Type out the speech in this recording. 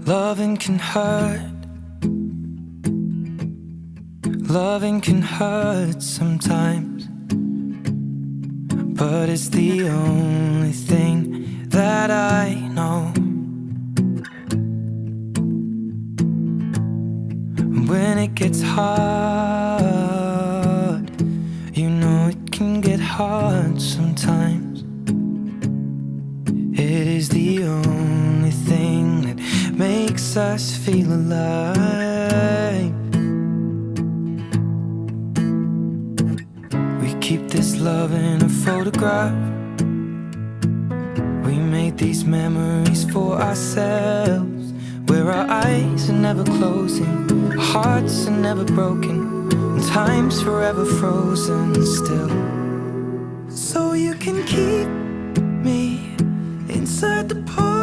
Loving can hurt. Loving can hurt sometimes, but it's the only thing that I know. When it gets hard, you know it can get hard sometimes. It is the only thing that makes us feel alive. We keep this love in a photograph. We made these memories for ourselves, where our eyes are never closing, our hearts are never broken, and time's forever frozen still. So you can keep me inside the park.